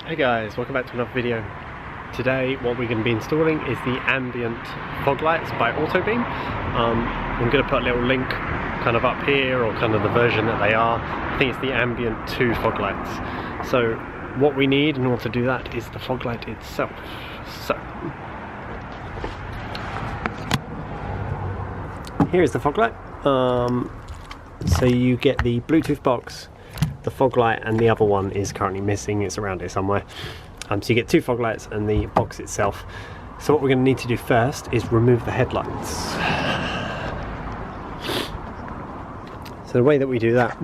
Hey guys, welcome back to another video. Today what we're going to be installing is the Ambient Fog lights by Autobeam. I'm going to put a little link kind of up here, or kind of the version that they are. I think it's the Ambient 2 fog lights. So what we need in order to do that is the fog light itself. So here is the fog light. So you get the Bluetooth box, the fog light, and the other one is currently missing. It's around here somewhere. So you get two fog lights and the box itself. So what we're going to need to do first is remove the headlights. So the way that we do that,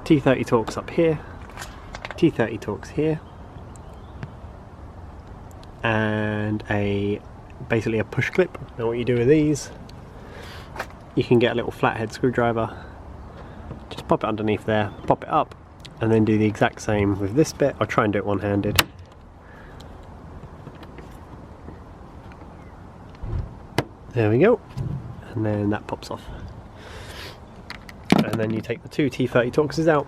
T30 Torx up here, T30 Torx here, and basically a push clip. Now what you do with these, you can get a little flathead screwdriver, just pop it underneath there, pop it up, and then do the exact same with this bit. I'll try and do it one-handed. There we go, and then that pops off. And then you take the two T30 Torxes out,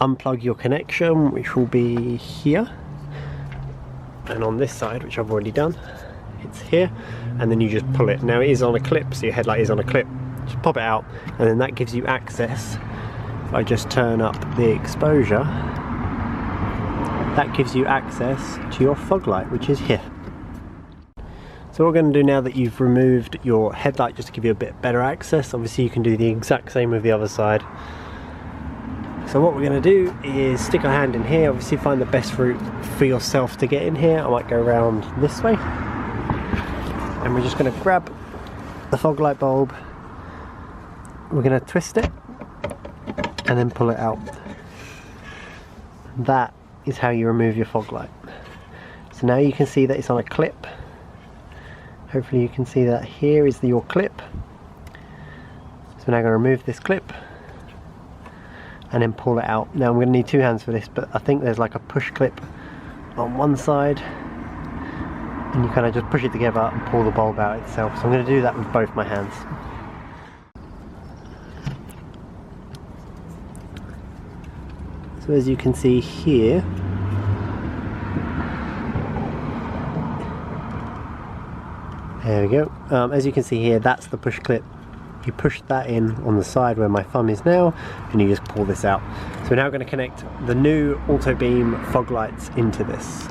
unplug your connection, which will be here, and on this side, which I've already done, it's here, and then you just pull it. Now it is on a clip, so your headlight is on a clip. Just pop it out, and then that gives you access. If I just turn up the exposure, that gives you access to your fog light, which is here. So what we're going to do now that you've removed your headlight, just to give you a bit better access, obviously you can do the exact same with the other side. So what we're going to do is stick our hand in here, obviously find the best route for yourself to get in here. I might go around this way, and we're just going to grab the fog light bulb, we're going to twist it and then pull it out. That is how you remove your fog light. So now you can see that it's on a clip. Hopefully you can see that here is your clip. So now I'm going to remove this clip and then pull it out. Now I'm going to need two hands for this, but I think there's like a push clip on one side, and you kind of just push it together and pull the bulb out itself. So I'm going to do that with both my hands. So as you can see here, there we go. As you can see here, that's the push clip. You push that in on the side where my thumb is now, and you just pull this out. So we're now going to connect the new Autobeam fog lights into this.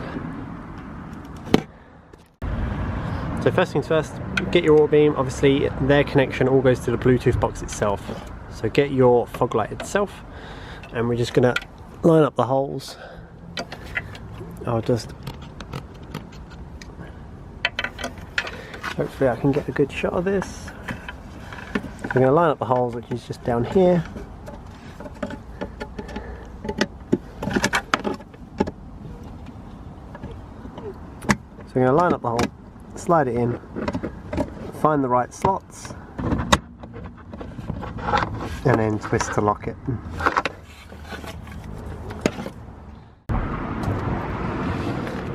So first things first, get your Autobeam. Obviously their connection all goes to the Bluetooth box itself. So get your fog light itself, and we're just going to line up the holes. Hopefully I can get a good shot of this. We're going to line up the holes, which is just down here. So we're going to line up the hole, slide it in, find the right slots, and then twist to lock it.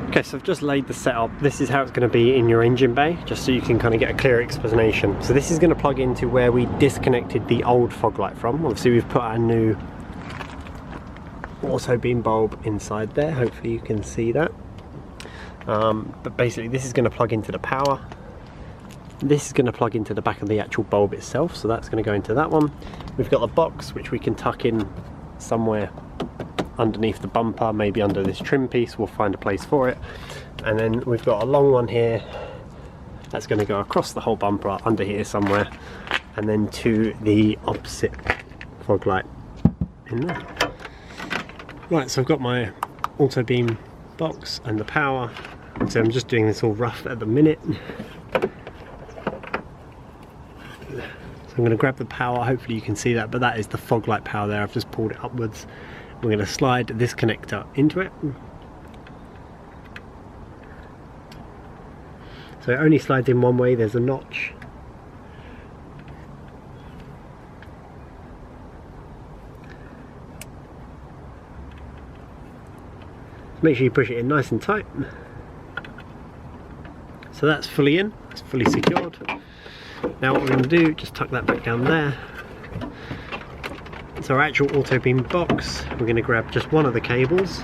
Okay, so I've just laid the setup. This is how it's going to be in your engine bay, just so you can kind of get a clear explanation. So this is going to plug into where we disconnected the old fog light from. Obviously we've put our new Autobeam bulb inside there. Hopefully you can see that. But basically this is going to plug into the power. This is going to plug into the back of the actual bulb itself, so that's going to go into that one. We've got the box, which we can tuck in somewhere underneath the bumper, maybe under this trim piece. We'll find a place for it. And then we've got a long one here that's going to go across the whole bumper under here somewhere, and then to the opposite fog light in there. Right, so I've got my Autobeam box and the power. So I'm just doing this all rough at the minute. So I'm going to grab the power. Hopefully you can see that, but that is the fog light power there. I've just pulled it upwards. We're going to slide this connector into it. So it only slides in one way. There's a notch. Make sure you push it in nice and tight. So that's fully in, it's fully secured. Now what we're going to do, just tuck that back down there. It's our actual Autobeam box. We're going to grab just one of the cables,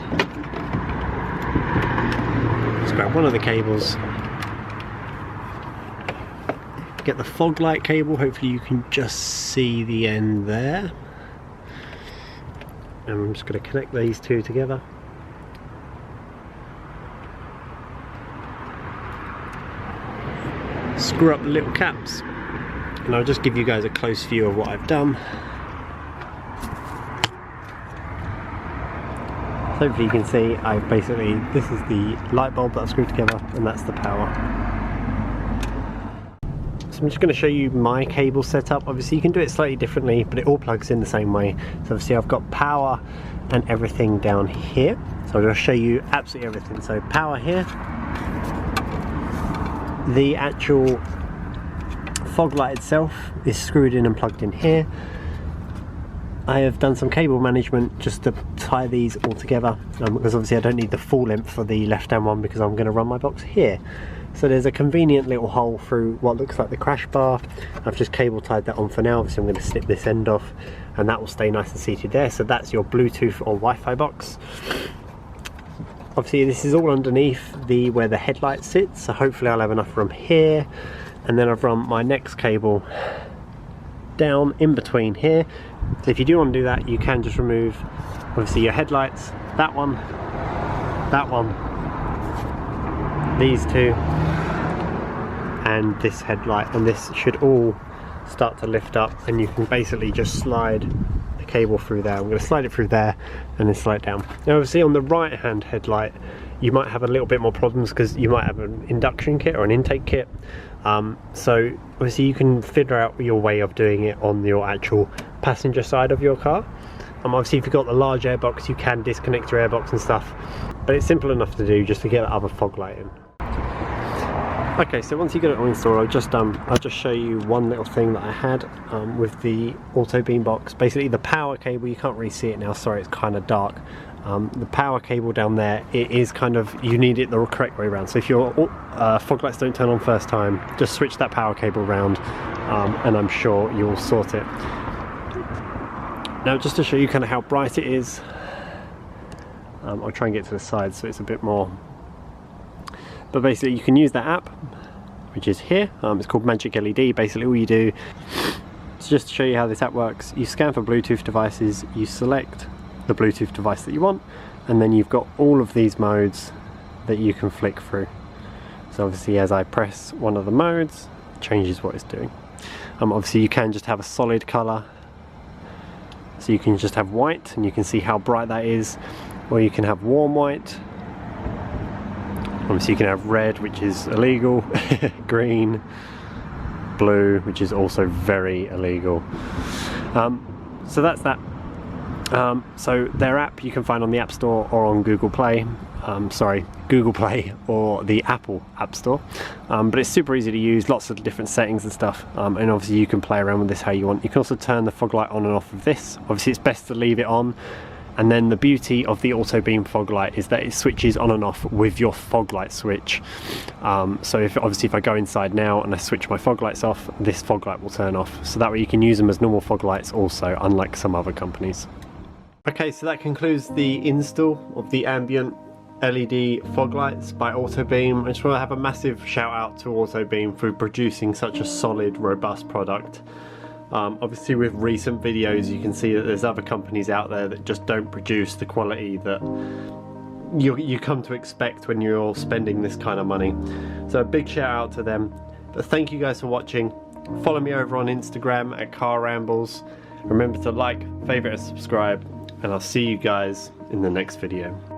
Let's grab one of the cables. Get the fog light cable, hopefully you can just see the end there. And I'm just going to connect these two together. Screw up the little caps, and I'll just give you guys a close view of what I've done. So hopefully you can see I've basically, this is the light bulb that I've screwed together, and that's the power. I'm just going to show you my cable setup. Obviously you can do it slightly differently, but it all plugs in the same way. So obviously I've got power and everything down here. So I'm going to show you absolutely everything. So power here. The actual fog light itself is screwed in and plugged in here. I have done some cable management just to tie these all together, because obviously I don't need the full length for the left hand one because I'm going to run my box here. So there's a convenient little hole through what looks like the crash bar. I've just cable tied that on for now, obviously I'm going to snip this end off and that will stay nice and seated there. So that's your Bluetooth or Wi-Fi box. Obviously this is all underneath where the headlight sits, so hopefully I'll have enough room here. And then I've run my next cable down in between here. So if you do want to do that, you can just remove obviously your headlights, that one, these two, and this headlight, and this should all start to lift up, and you can basically just slide the cable through there. I'm going to slide it through there and then slide it down. Now obviously on the right hand headlight you might have a little bit more problems because you might have an induction kit or an intake kit. So obviously you can figure out your way of doing it on your actual passenger side of your car. Obviously if you've got the large airbox you can disconnect your airbox and stuff, but it's simple enough to do just to get the other fog light in. Okay, so once you get it all installed, I'll just show you one little thing that I had with the Autobeam box. Basically the power cable, you can't really see it now, sorry, it's kind of dark. The power cable down there, it is kind of, you need it the correct way around. So if your fog lights don't turn on first time, just switch that power cable around and I'm sure you'll sort it. Now just to show you kind of how bright it is, I'll try and get to the side so it's a bit more. But basically you can use that app, which is here. It's called Magic LED. Basically all you do, so just to show you how this app works, you scan for Bluetooth devices, you select the Bluetooth device that you want, and then you've got all of these modes that you can flick through. So obviously as I press one of the modes, it changes what it's doing. Obviously you can just have a solid colour, so you can just have white and you can see how bright that is, or you can have warm white. Obviously you can have red, which is illegal, green, blue, which is also very illegal. So that's that. So their app you can find on the App Store or on Google Play. Google Play or the Apple App Store. But it's super easy to use, lots of different settings and stuff. And obviously you can play around with this how you want. You can also turn the fog light on and off of this. Obviously it's best to leave it on. And then the beauty of the Autobeam fog light is that it switches on and off with your fog light switch. So if I go inside now and I switch my fog lights off, this fog light will turn off. So that way you can use them as normal fog lights also, unlike some other companies. Okay, so that concludes the install of the Ambient LED fog lights by Autobeam. I just want to have a massive shout out to Autobeam for producing such a solid, robust product. Obviously with recent videos you can see that there's other companies out there that just don't produce the quality that you come to expect when you're spending this kind of money. So a big shout out to them. But thank you guys for watching. Follow me over on Instagram at Car Rambles. Remember to like, favourite and subscribe, and I'll see you guys in the next video.